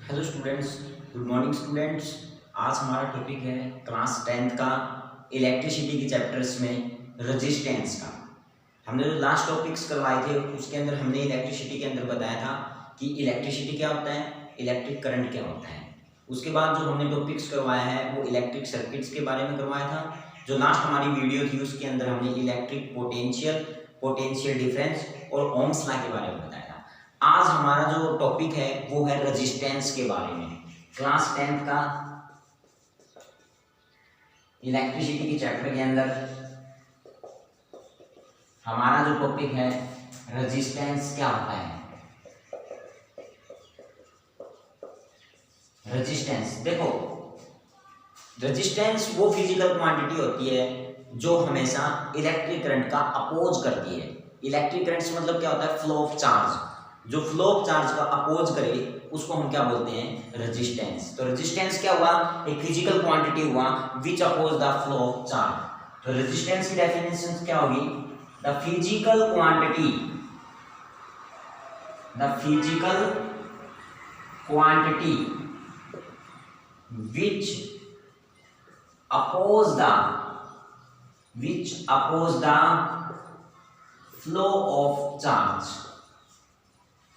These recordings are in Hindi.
Hello students, good morning students. आज हमारा टॉपिक है क्लास 10th का इलेक्ट्रिसिटी के चैप्टर्स में रेजिस्टेंस का। हमने जो लास्ट टॉपिक्स करवाए थे उसके अंदर हमने इलेक्ट्रिसिटी के अंदर बताया था कि इलेक्ट्रिसिटी क्या होता है, इलेक्ट्रिक करंट क्या होता है। उसके बाद जो हमने टॉपिक्स करवाया है वो इलेक्ट्रिक सर्किट्स के बारे में करवाया था। जो लास्ट हमारी वीडियो थी उसके अंदर हमने इलेक्ट्रिक पोटेंशियल, पोटेंशियल डिफरेंस और ओम्स लॉ के बारे में बताया था। आज हमारा जो टॉपिक है वो है रेजिस्टेंस के बारे में। क्लास 10th का इलेक्ट्रिसिटी के चैप्टर के अंदर हमारा जो टॉपिक है रेजिस्टेंस क्या होता है। रेजिस्टेंस देखो, रेजिस्टेंस वो फिजिकल क्वांटिटी होती है जो हमेशा इलेक्ट्रिक करंट का अपोज करती है। इलेक्ट्रिक करंट से मतलब क्या होता है, फ्लो ऑफ चार्ज। जो फ्लो ऑफ चार्ज का अपोज करे उसको हम क्या बोलते हैं, रेजिस्टेंस। तो रेजिस्टेंस क्या हुआ, एक फिजिकल क्वांटिटी हुआ which oppose the flow of charge. तो रेजिस्टेंस की डेफिनेशन क्या होगी, the physical quantity, the physical quantity which oppose the flow of charge,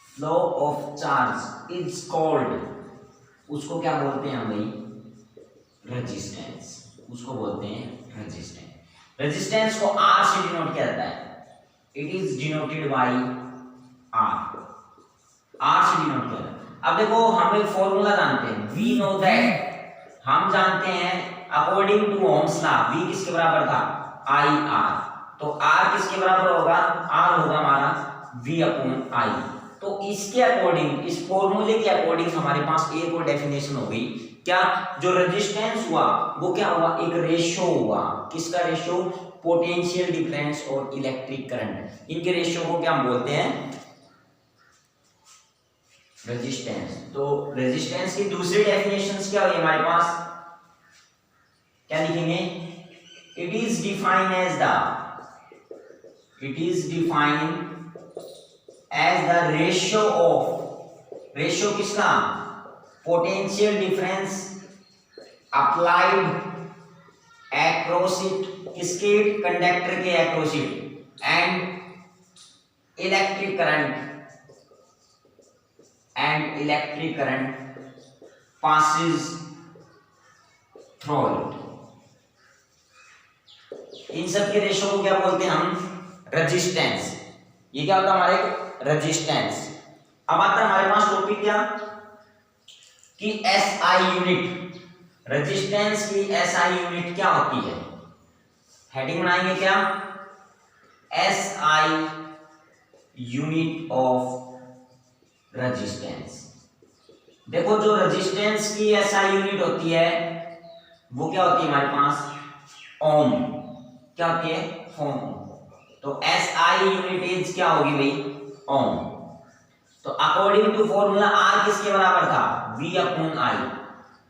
flow of charge is called, उसको क्या बोलते हैं हम भाई, रेजिस्टेंस। उसको बोलते हैं रेजिस्टेंस। रेजिस्टेंस को R से डिनोट किया जाता है, it is denoted by R। R से डिनोट किया जाता है। अब देखो हम एक फॉर्मूला जानते हैं, वी नो दैट, हम जानते हैं according to Ohm's law V किसके बराबर था, आई आर। तो R किसके बराबर होगा, R होगा हमारा V अपॉन I। तो इसके अकॉर्डिंग, इस फॉर्मूले के अकॉर्डिंग हमारे पास एक और डेफिनेशन हो गई, क्या, जो रेजिस्टेंस हुआ वो क्या हुआ, एक रेशियो हुआ। किसका रेशियो, पोटेंशियल डिफरेंस और इलेक्ट्रिक करंट, इनके रेशियो को क्या हम बोलते हैं, रेजिस्टेंस। तो रेजिस्टेंस की दूसरी डेफिनेशंस क्या हुई हमारे पास, क्या लिखेंगे, it is defined as the ratio of, ratio किसका, potential difference applied across it, किसके, कंडक्टर के across it, and electric current passes through it। इन सब के रेशियो को क्या बोलते हैं हम, रेजिस्टेंस। ये क्या होता है हमारे रेजिस्टेंस। अब आता है हमारे पास टॉपिक क्या, कि एसआई यूनिट, रेजिस्टेंस की एसआई यूनिट क्या होती है। हेडिंग बनाएंगे क्या, एसआई यूनिट ऑफ रेजिस्टेंस। देखो जो रेजिस्टेंस की एसआई यूनिट होती है वो क्या होती है हमारे पास, ओम। क्या होती है, ओम। तो एसआई यूनिट इज क्या होगी भाई, ओम। तो अकॉर्डिंग टू फॉर्मूला आर किसके बराबर था, वी अपॉन आई।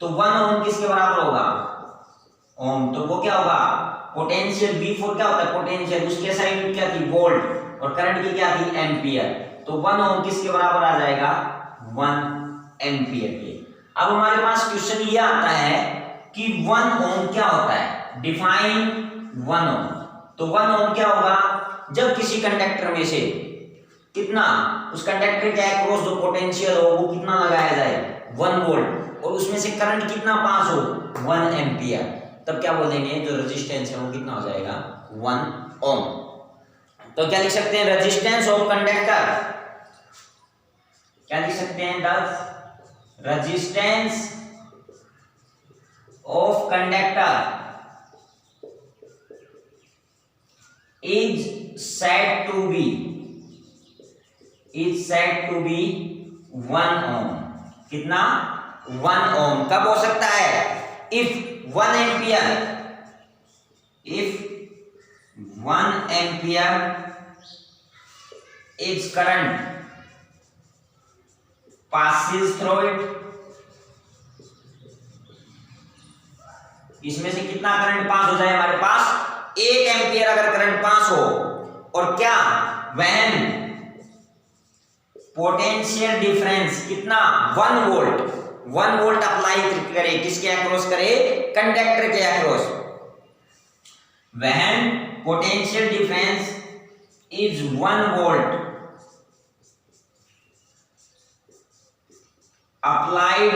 तो 1 ओम किसके बराबर होगा, ओम। तो वो क्या होगा, पोटेंशियल वी फॉर क्या होता है, पोटेंशियल, उसकी एसआई यूनिट क्या थी, वोल्ट, और करंट की क्या थी, एम्पियर। तो 1 ओम किसके बराबर आ जाएगा, 1 एम्पियर के। अब हमारे पास क्वेश्चन ये आता है कि 1 ओम क्या होता है, डिफाइन 1 ओम। तो 1 ओम क्या होगा, जब किसी कंडक्टर में से कितना, उस कंडक्टर के अक्रॉस जो पोटेंशियल हो वो कितना लगाया जाए, 1 वोल्ट, और उसमें से करंट कितना पास हो, 1 एम्पियर, तब क्या बोलेंगे, जो रेजिस्टेंस है वो कितना हो जाएगा, 1 ओम। तो क्या लिख सकते हैं, रेजिस्टेंस ऑफ कंडक्टर, क्या लिख सकते हैं, the resistance of conductor is said to be 1 ohm। कितना, 1 ohm। कब हो सकता है, if 1 ampere is current passes through it, इसमें से कितना करंट पास हो जाए हमारे पास, 1 एम्पियर अगर करंट पास हो, और क्या, when पोटेंशियल डिफरेंस कितना 1 वोल्ट, 1 वोल्ट अप्लाई करे, किसके अक्रॉस करे, कंडक्टर के across, when potential difference is 1 volt applied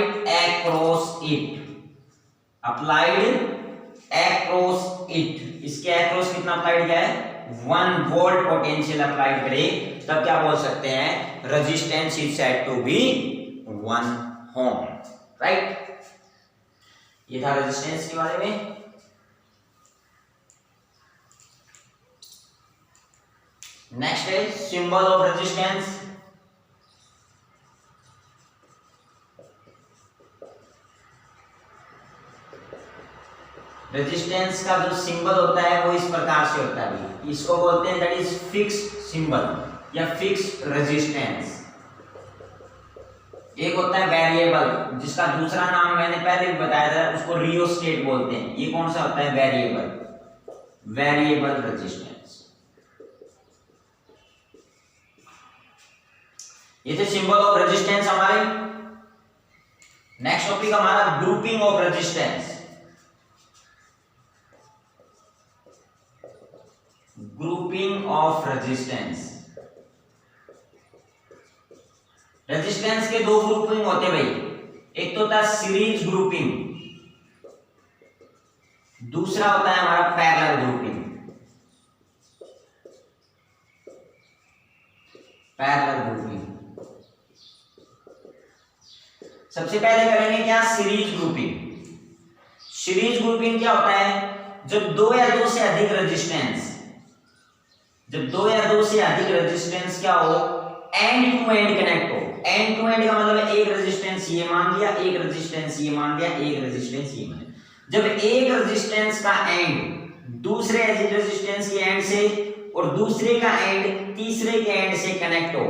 across it, इसके अक्रॉस कितना अप्लाइड किया है, 1 वोल्ट पोटेंशियल अप्लाइड करे, तब क्या बोल सकते हैं, resistance is said to be 1 ohm, right. ये था रेजिस्टेंस के बारे में। नेक्स्ट है सिंबल ऑफ रेजिस्टेंस। रेजिस्टेंस का जो सिंबल होता है वो इस प्रकार से होता है, इसको बोलते हैं दैट इज फिक्स सिंबल या फिक्स रेजिस्टेंस। एक होता है वेरिएबल, जिसका दूसरा नाम मैंने पहले भी बताया था, उसको रियोस्टेट बोलते हैं। ये कौन सा होता है, वेरिएबल रेजिस्टेंस। ये थे सिंबल ऑफ रेजिस्टेंस हमारे। नेक्स्ट टॉपिक हमारा grouping of resistance. Grouping of resistance. Resistance के दो ग्रुपिंग होते भाई, एक तो होता है सीरीज ग्रुपिंग, दूसरा होता है हमारा पैरेलल ग्रुपिंग। सबसे पहले करेंगे क्या, सीरीज ग्रुपिंग। सीरीज ग्रुपिंग क्या होता है, जब दो या दो से अधिक रेजिस्टेंस क्या हो, एंड टू एंड कनेक्ट हो। एंड टू एंड का मतलब है एक रेजिस्टेंस ये मान लिया, एक रेजिस्टेंस ये मान लिया, एक रेजिस्टेंस ये मान लिया। जब एक रेजिस्टेंस का एंड दूसरे रेजिस्टेंस के एंड से और दूसरे का एंड तीसरे के एंड से कनेक्ट हो,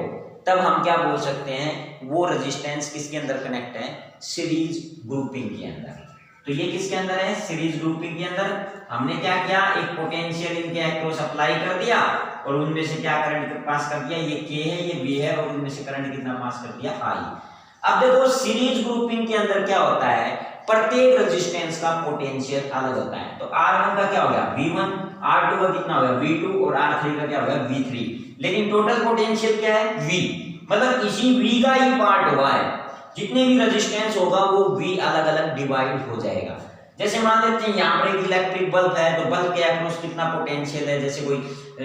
तब हम क्या बोल सकते हैं, वो रेजिस्टेंस किसके अंदर कनेक्ट है, सीरीज ग्रुपिंग के अंदर। तो ये किसके अंदर है, सीरीज ग्रुपिंग के अंदर। हमने क्या किया, एक पोटेंशियल इनके अक्रॉस अप्लाई कर दिया और उनमें से क्या करंट पास कर दिया, ये K है ये B है, और उनमें से करंट कितना पास कर दिया, I। अब देखो सीरीज ग्रुपिंग के अंदर क्या होता है, प्रत्येक रेजिस्टेंस का पोटेंशियल अलग होता है। तो R1 का क्या हो गया V1, R2 का कितना हो गया V2 और R3 का क्या हो गया V3, लेकिन टोटल पोटेंशियल क्या है V, मतलब इसी V का ही पार्ट हुआ है। जितने भी रेजिस्टेंस होगा वो V अलग अलग डिवाइड हो जाएगा। जैसे मान लेते हैं यहाँ पर एक इलेक्ट्रिक बल्ब है, तो बल्ब के अक्रॉस कितना पोटेंशियल है, जैसे कोई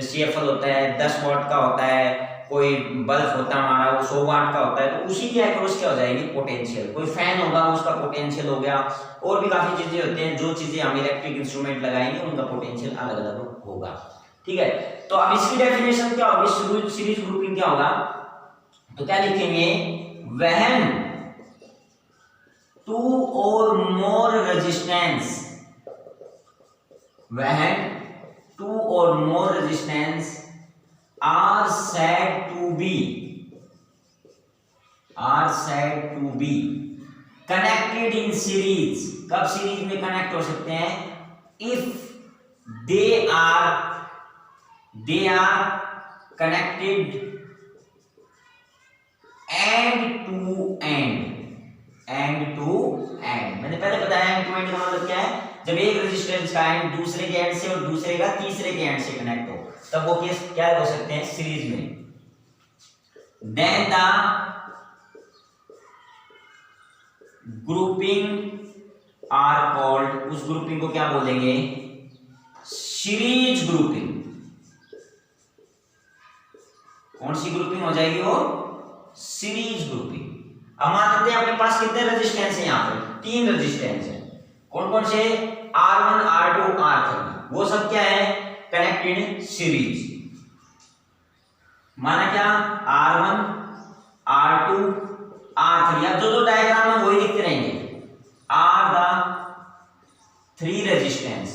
CFL होता है 10 वाट का होता है, कोई बल्ब होता है हमारा वो 100 वाट का होता है, तो उसी के अक्रॉस क्या हो जाएगी, पोटेंशियल। कोई फैन होगा उसका पोटेंशियल हो गया, और भी काफी चीजें होती हैं, जो चीजें हम इलेक्ट्रिक इंस्ट्रूमेंट लगाएंगे उनका पोटेंशियल अलग अलग होगा, ठीक है। तो अब इसकी डेफिनेशन क्या होगी, सीरीज ग्रुपिंग क्या होगा, तो क्या लिखेंगे, when two or more resistance are said to be connected in series। कब सीरीज में कनेक्ट हो सकते हैं, if they are connected end to end। मैंने पहले बताया एंड टू एंड का मतलब क्या है, जब एक रेजिस्टेंस का एंड दूसरे के एंड से और दूसरे का तीसरे के एंड से कनेक्ट हो, तब वो केस क्या हो सकते हैं, सीरीज में। Then the grouping are called, उस ग्रुपिंग को क्या बोलेंगे, सीरीज ग्रुपिंग। कौन सी ग्रुपिंग हो जाएगी वो, सीरीज ग्रुपिंग। अब मान लेते हैं अपने पास कितने रेजिस्टेंस हैं, यहाँ पर 3 रेजिस्टेंस हैं, कौन कौन से, R1 R2 R3, वो सब क्या है, कनेक्टेड सीरीज। माना क्या, R1 R2 R3। अब जो डायग्राम है वही लिखते रहेंगे, are the three resistance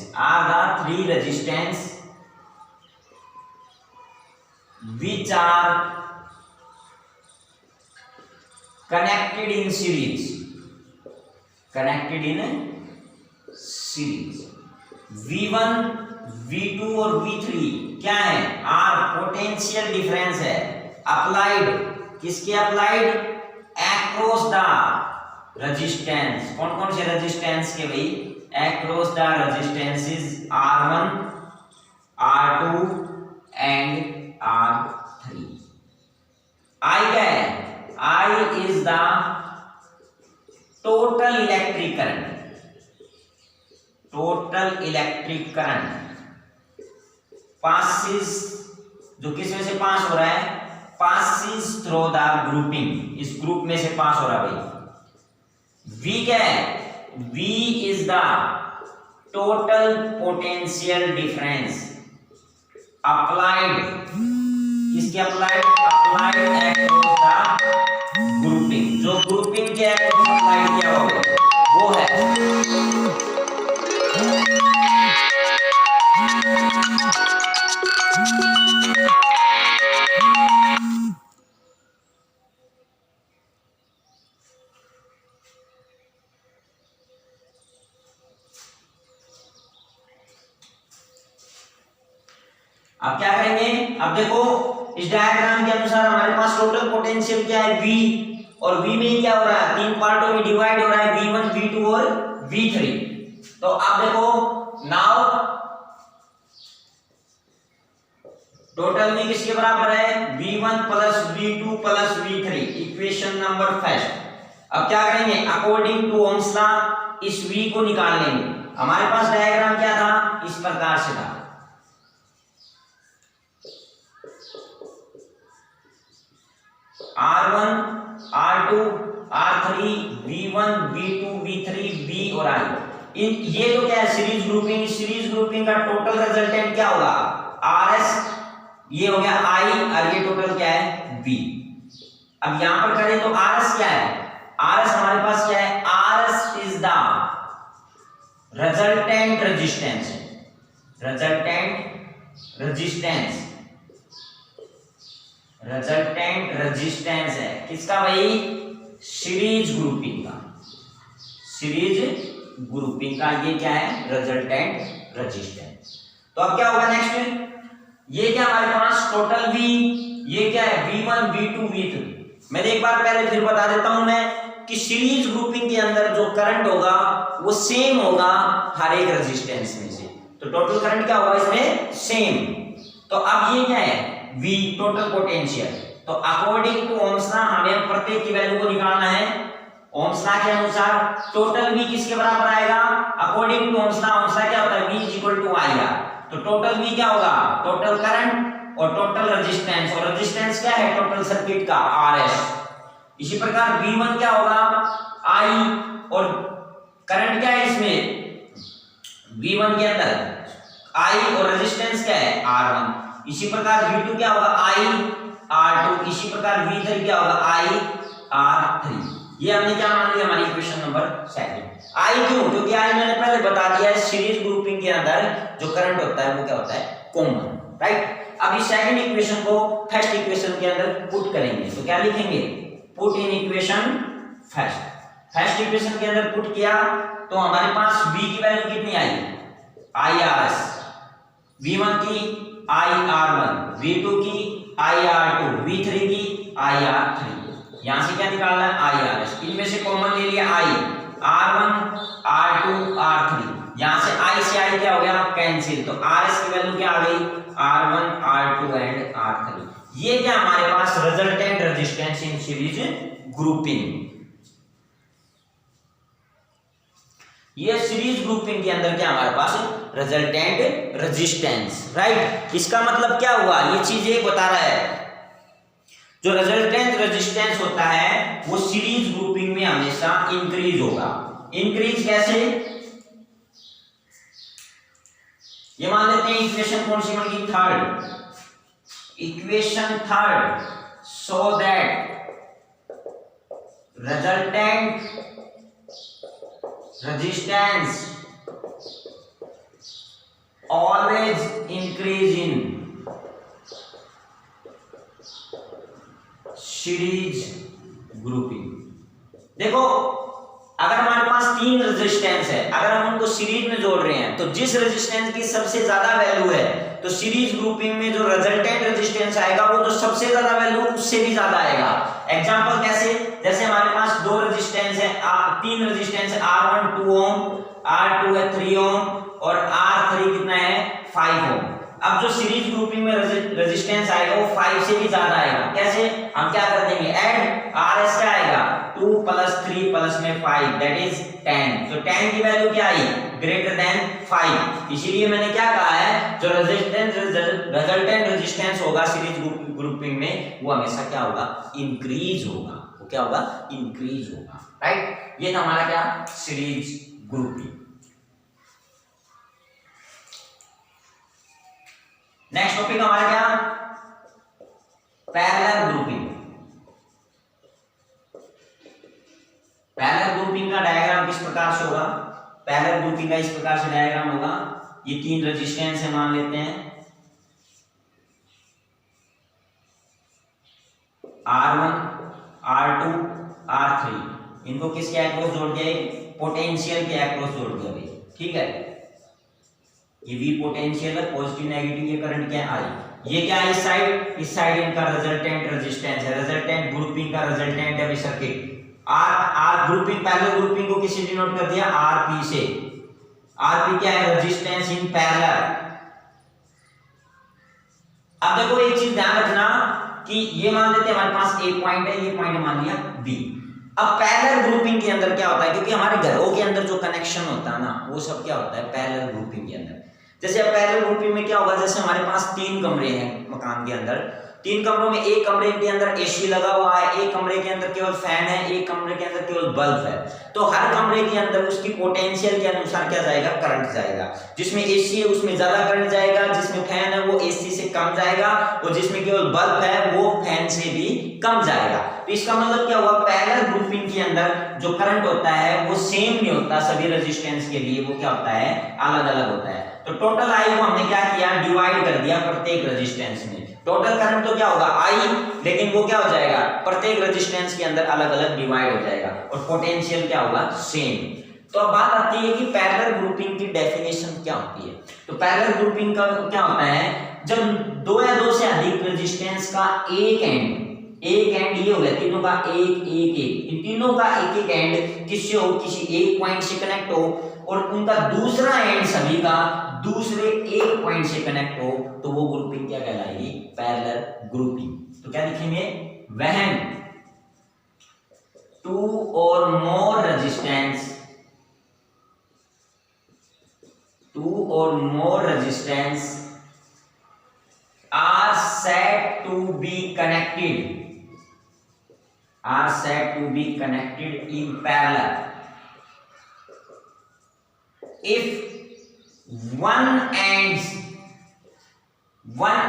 which are connected in series। V1 V2 और V3 क्या है, R पोटेंशियल डिफरेंस है, अप्लाइड किसके, अप्लाइड अक्रॉस द रेजिस्टेंस, कौन कौन से रेजिस्टेंस के भाई, across the resistances R1, R2 and R3। I क्या है, I is the total electric current, total electric current passes, जो किस में से पास हो रहा है, पासिस थ्रू द ग्रुपिंग, इस ग्रुप में से पास हो रहा है भाई। V क्या है, V is the total potential difference applied, किसके applied, applied across the grouping, जो ग्रुपिंग के अक्रॉस अप्लाइड किया होगा वो है। अब क्या करेंगे, अब देखो इस डायग्राम के अनुसार हमारे पास टोटल पोटेंशियल क्या है, V, और V में क्या हो रहा है, तीन पार्टों में डिवाइड हो रहा है, V1, V2 और V3। तो अब देखो नाउ टोटल में किसके बराबर है, V1 plus V2 plus V3, equation number first. अब क्या करेंगे, अकॉर्डिंग टू ओम्स लॉ इस V को निकाल लेंगे। हमारे पास डायग्राम क्या था, इस प्रकार से था, R1, R2, R3, V1, V2, V3, V और I। ये तो क्या है, सीरीज ग्रुपिंग, सीरीज ग्रुपिंग का टोटल रिजल्टेंट क्या होगा, RS, ये हो गया I, और ये टोटल क्या है, V। अब यहां पर करें तो RS क्या है, RS हमारे पास क्या है, RS is the resultant resistance, resultant resistance, resultant resistance है किसका भाई, सीरीज ग्रुपिंग का, सीरीज ग्रुपिंग का ये क्या है, रिजल्टेंट रेजिस्टेंस। तो अब क्या होगा नेक्स्ट, ये क्या हमारे पास टोटल V, ये क्या है V1, V2, V3। मैं एक बार पहले फिर बता देता हूं मैं कि सीरीज ग्रुपिंग के अंदर जो करंट होगा वो सेम होगा हर एक रेजिस्टेंस में से, तो टोटल करंट क्या होगा इसमें, सेम। तो अब ये क्या है, V टोटल पोटेंशियल। तो अकॉर्डिंग टू ओम्स लॉ हमें प्रत्येक की वैल्यू को निकालना है। ओम्स लॉ के अनुसार टोटल V किसके बराबर आएगा, अकॉर्डिंग टू ओम्स लॉ क्या होता है, V = IR। तो टोटल V क्या होगा, टोटल करंट और टोटल रेजिस्टेंस, और रेजिस्टेंस क्या है, टोटल सर्किट का RS। इसी प्रकार V1 क्या होगा, I, और करंट क्या है इसमें, V1 के अंदर I, और रेजिस्टेंस क्या है, R1। इसी प्रकार V2 क्या होगा, I, R2। इसी प्रकार V3 क्या होगा, I, R3। ये हमने क्या मान लिया, हमारी इक्वेशन नंबर 7। I क्यों, क्योंकि I मैंने पहले बता दिया है, सीरीज ग्रुपिंग के अंदर जो करंट होता है वो क्या होता है, कॉमन, राइट। अब इस सेकंड इक्वेशन को फर्स्ट इक्वेशन के अंदर पुट करेंगे, तो क्या लिखेंगे, put in equation first equation के अंदर पुट किया तो हमारे पास V की वैल्यू कितनी आई, IRS, V1 की IR1, V2 की IR2, V3 की IR3। यहां से क्या निकालना है, IRS। इनमें से कॉमन ले लिया I, R1, R2, R3। यहां से I से I क्या हो गया, कैंसिल। तो RS की वैल्यू क्या आ गई, R1, R2 एंड R3। ये क्या हमारे पास resultant resistance in series grouping. ये सीरीज ग्रुपिंग के अंदर क्या हमारे पास रिजल्टेंट रेजिस्टेंस, राइट। इसका मतलब क्या हुआ, ये चीज ये बता रहा है, जो रिजल्टेंट रेजिस्टेंस होता है वो सीरीज ग्रुपिंग में हमेशा इंक्रीज होगा। इंक्रीज कैसे, ये मान लेते हैं इक्वेशन कौन सी बन गई, third, equation third, so that resultant resistance always increase in series grouping। देखो अगर हमारे पास 3 रेजिस्टेंस है, अगर हम उनको सीरीज में जोड़ रहे हैं तो जिस रेजिस्टेंस की सबसे ज्यादा वैल्यू है तो सीरीज ग्रुपिंग में जो रिजल्टेंट रेजिस्टेंस आएगा वो जो सबसे ज्यादा वैल्यू उससे भी ज्यादा आएगा। एग्जांपल कैसे, जैसे हमारे पास 2 रेजिस्टेंस है, 3 रेजिस्टेंस है, R1 2 ओम, R2 है 3 ओम और R3 कितना है 5 ओम। अब जो सीरीज ग्रुपिंग में रेजिस्टेंस आएगा वो 5 से भी ज्यादा आएगा। कैसे, हम क्या कर देंगे, ऐड RS क्या आएगा 2 + 3 + में 5 दैट इज 10। तो 10 की वैल्यू क्या आई, ग्रेटर देन 5। इसीलिए मैंने क्या कहा है, जो रिजल्टेंट रेजिस्टेंस होगा सीरीज ग्रुपिंग में वो हमेशा क्या होगा, इंक्रीज होगा। वो क्या होगा, इंक्रीज होगा। राइट, ये था हमारा क्या, सीरीज ग्रुपिंग। नेक्स्ट टॉपिक हमारा क्या, पैरेलल ग्रुपिंग। पैरेलल ग्रुपिंग का डायग्राम किस प्रकार से होगा, पैरेलल ग्रुपिंग का इस प्रकार से डायग्राम होगा। ये 3 रेजिस्टेंस है मान लेते हैं, R1 R2 R3, इनको किसके अक्रॉस जोड़ दिया, पोटेंशियल के अक्रॉस जोड़ दिया भाई। ठीक है, ये V पोटेंशियल है, पॉजिटिव नेगेटिव ये करंट क्या है I। ये क्या है, इस साइड इनका रिजल्टेंट रेजिस्टेंस है, रिजल्टेंट ग्रुपिंग का रिजल्टेंट है circuit. R grouping, parallel grouping को किससे डिनोट कर दिया, RP से। RP क्या है, रेजिस्टेंस इन पैरेलल। अब देखो एक चीज ध्यान रखना कि ये मान लेते हैं हमारे पास A पॉइंट है, ये पॉइंट मान लिया B। अब पैरेलल ग्रुपिंग के अंदर क्या होता है, क्योंकि हमारे घरों के अंदर जो कनेक्शन होता है ना वो सब क्या होता है पैरेलल ग्रुपिंग के अंदर। जैसे अब पैरेलल ग्रुपिंग में क्या होगा, जैसे हमारे पास 3 कमरे हैं मकान के अंदर, 3 कमरों में एक कमरे के अंदर एसी लगा हुआ है, एक कमरे के अंदर केवल फैन है, एक कमरे के अंदर केवल बल्ब है। तो हर कमरे के अंदर उसकी पोटेंशियल के अनुसार क्या जाएगा, करंट जाएगा। जिसमें एसी है उसमें ज्यादा करंट जाएगा, जिसमें फैन है वो एसी से कम जाएगा, और जिसमें केवल बल्ब है वो फैन से भी कम जाएगा। तो इसका मतलब क्या हुआ, पैरेलल ग्रुपिंग के अंदर जो करंट होता है वो सेम नहीं होता सभी रेजिस्टेंस के लिए, वो क्या होता है, अलग अलग होता है। तो टोटल आई को हमने क्या किया, डिवाइड कर दिया प्रत्येक रेजिस्टेंस में। टोटल करंट तो क्या होगा आई, लेकिन वो क्या हो जाएगा, प्रत्येक रेजिस्टेंस के अंदर अलग अलग डिवाइड हो जाएगा, और पोटेंशियल क्या होगा, सेम। तो अब बात आती है कि पैरेलल ग्रुपिंग की डेफिनेशन क्या होती है। तो पैरेलल ग्रुपिंग का क्या होता है, जब 2 या 2 से अधिक रेजिस्टेंस का एक एंड ये हो गया, तीनों का एक, इन तीनों का एक एंड किससे हो, किसी एक पॉइंट से कनेक्ट हो, और उनका दूसरा एंड सभी का दूसरे एक पॉइंट से कनेक्ट हो, तो वो ग्रुपिंग क्या कहलाएगी, पैरेलल ग्रुपिंग। तो क्या लिखेंगे, when 2 or more resistance are said to be connected in parallel if one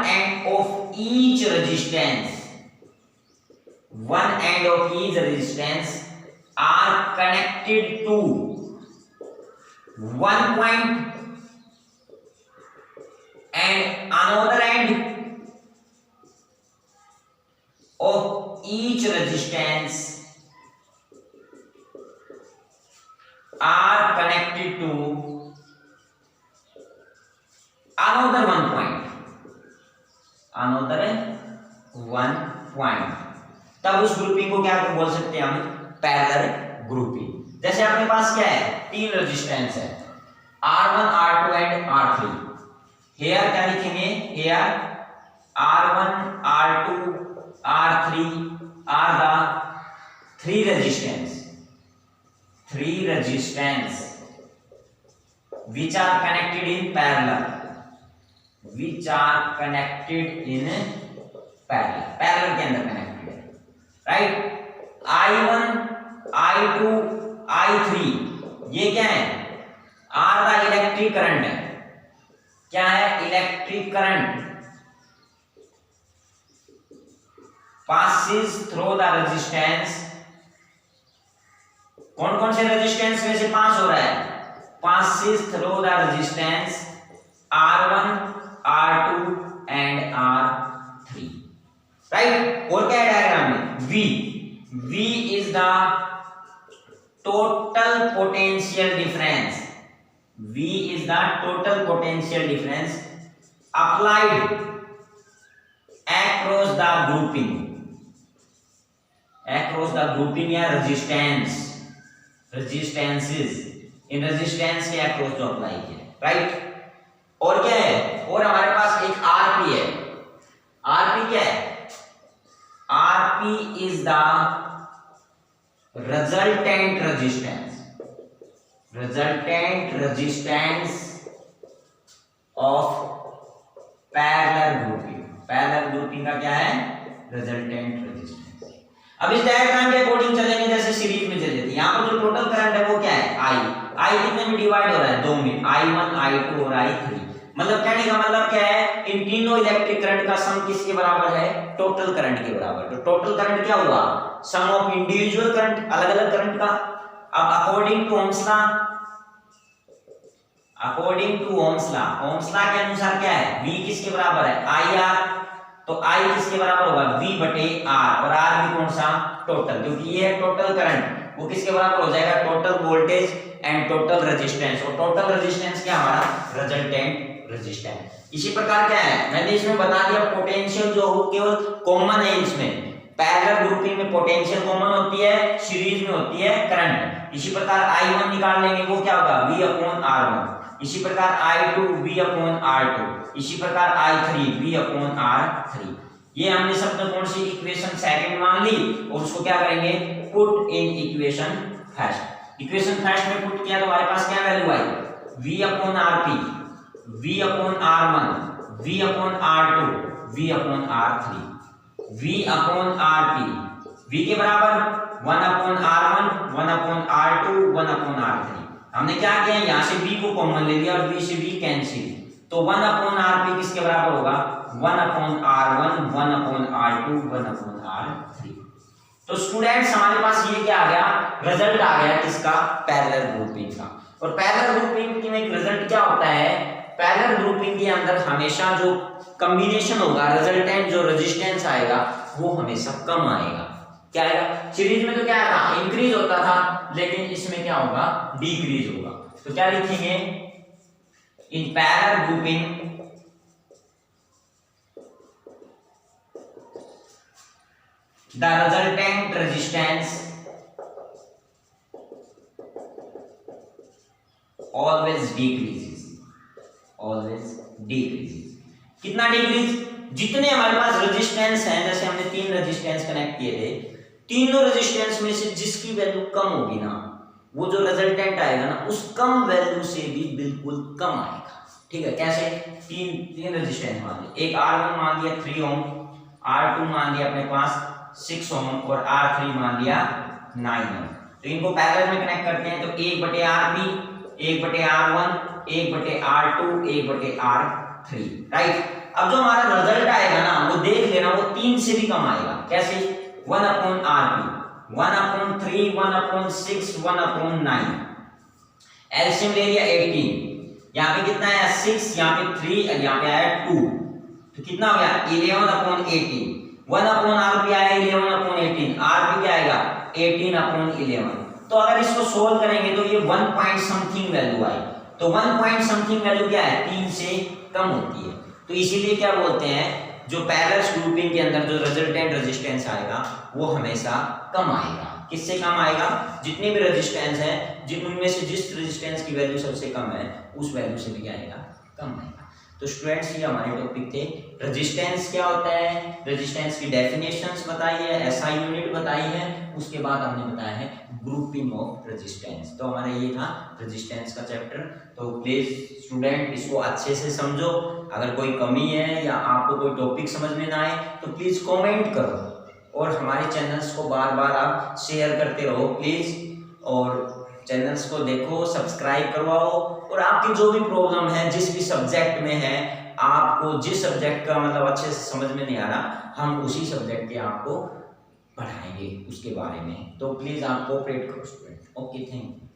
end of each resistance are connected to one point and another end of each resistance are connected to another one point, तब उस ग्रुपिंग को क्या बोल सकते हैं हम, पैरेलल ग्रुपिंग। जैसे अपने पास क्या है, 3 रेजिस्टेंस है, R1 R2 and R3। Hair क्या लिखेंगे, hair R1 R2 R3 are the 3 resistance which are connected in parallel, parallel के अंदर कनेक्टेड है। राइट, I1 I2 I3 ये क्या है, R का इलेक्ट्रिक करंट है, क्या है, electric current passes through the resistance। कौन कौन से रेजिस्टेंस में से पास हो रहा है, passes through the resistance R1 R2 and R3। Right, और क्या है डायग्राम में, V is the total potential difference. V is the total potential difference applied across the grouping. Across the grouping या resistance, resistances, in resistance के across जो अप्लाई किया, राइट। और क्या है, और हमारे पास एक Rp है। Rp क्या है? Rp is the resultant resistance, resultant resistance of parallel grouping। Parallel grouping का क्या है? Resultant resistance. अब इस डायग्राम के अकॉर्डिंग चलेंगे जैसे सीरीज में चले थे। यहाँ पर जो टोटल करंट है वो क्या है? I कितने में डिवाइड हो रहा है? दो में, I1, I2 और I3। मतलब कहने का मतलब क्या है? इन तीनों इलेक्ट्रिक करंट का सम किसके बराबर है? टोटल करंट के बराबर। तो टोटल करंट क्या हुआ? सम ऑफ इंडिविजुअल करंट, अलग अलग करंट का। अब according to Ohm's law, according to Ohm's law के अनुसार क्या है? V किसके बराबर है? IR। तो I किसके बराबर होगा? V बटे R, और R भी कौन सा? टोटल, क्योंकि ये है टोटल करंट, वो किसके बराबर हो जाएगा? Total voltage and total resistance. और टोटल रेजिस्टेंस क्या हमारा? Resultant resistance. इसी प्रकार क्या है, मैंने इसमें बता दिया पोटेंशियल जो हो केवल कॉमन है इसमें। पैरेलल ग्रुपिंग में पोटेंशियल कॉमन होती है, सीरीज में होती है करंट। इसी प्रकार I1 निकाल लेंगे, वो क्या होगा? V/R1। इसी प्रकार I2 V/R2, इसी प्रकार I3 V/R3। ये हमने सबने कौन सी इक्वेशन सेकंड मान ली, और उसको क्या करेंगे? Put in equation first. Equation first में पुट किया तो हमारे पास क्या वैल्यू आई? V/Rp, V/R1, V/R2, V/R3। V/Rp, V के बराबर 1/R1, 1/R2, 1/R3। हमने क्या किया? यहाँ से B को कॉमन ले लिया और B से B कैंसिल, तो 1/Rp किसके बराबर होगा? 1/R1, 1/R2, 1/R3। तो स्टूडेंट्स हमारे पास ये क्या आ गया? रिजल्ट आ गया किसका? पैरेलल ग्रुपिंग का। और पैरेलल ग्रुपिंग में एक रिजल्ट क्या होता है? पैरेलल ग्रुपिंग के अंदर हमेशा जो कॉम्बिनेशन होगा, रिजल्टेंट जो रेजिस्टेंस आएगा वो हमेशा कम आएगा। क्या आएगा? सीरीज में तो क्या था? इंक्रीज होता था, लेकिन इसमें क्या होगा? डिक्रीज होगा। तो क्या लिखेंगे? In parallel grouping the resultant resistance always decreases, always decreases। कितना डिक्रीज? जितने हमारे पास रेजिस्टेंस हैं, जैसे हमने 3 रेजिस्टेंस कनेक्ट किए थे, तीनों रेजिस्टेंस में से जिसकी वैल्यू कम होगी ना, वो जो रिजल्टेंट आएगा ना, उस कम वैल्यू से भी बिल्कुल कम आएगा। ठीक है? कैसे? तीन रेजिस्टेंस मान लिया, एक R1 मान लिया 3 ओम, R2 मान लिया अपने पास 6 ओम, और R3 मान लिया 9 ओम। तो इनको पैरेलल में कनेक्ट करते हैं, तो 1/Rp, 1/R1, 1/R2, 1/R3, right. अब जो हमारा रिजल्ट आएगा ना, वो देख लेना, वो 3 से भी कम आएगा। कैसे? 1/Rp, 1/3, 1/6, 1/9। एलसीएम ले लिया 18, यहाँ पे कितना है? 6, यहाँ पे 3 और यहाँ पे आया 2, तो कितना हो गया? 11/18। 1/Rp आया 11/18, Rp क्या आएगा? 18/11। तो अगर इसको सोल्व करेंगे तो ये 1 पॉइंट समथिंग वैल्यू आई। तो 1 पॉइंट समथिंग वैल्यू क्या है? 3 से कम होती है। तो इसीलिए क्या बोलते हैं, जो पैरेलल ग्रुपिंग के अंदर जो रिजल्टेंट रेजिस्टेंस आएगा वो हमेशा कम आएगा। किससे कम आएगा? जितने भी रेजिस्टेंस है, जिनमें से जिस रेजिस्टेंस की वैल्यू सबसे कम है, उस वैल्यू से भी क्या आएगा? कम आएगा। तो स्टूडेंट्स, ये हमारे टॉपिक थे। रेजिस्टेंस क्या होता है, रेजिस्टेंस की डेफिनेशंस बताई है, एसआई यूनिट बताई है, उसके बाद हमने बताया है ग्रुपिंग ऑफ रेजिस्टेंस। तो हमारा ये था रेजिस्टेंस का चैप्टर। तो प्लीज स्टूडेंट इसको अच्छे से समझो। अगर कोई कमी है या आपको कोई टॉपिक समझ में ना आए तो प्लीज कमेंट करो, और हमारे चैनल्स को बार बार आप शेयर करते रहो प्लीज, और चैनल्स को देखो, सब्सक्राइब करवाओ। और आपकी जो भी प्रॉब्लम है, जिस भी सब्जेक्ट में है, आपको जिस सब्जेक्ट का मतलब अच्छे से समझ में नहीं आ रहा, हम उसी सब्जेक्ट के आपको पढ़ाएंगे उसके बारे में। तो प्लीज आप कोऑपरेट करो स्टूडेंट। Okay, thank you.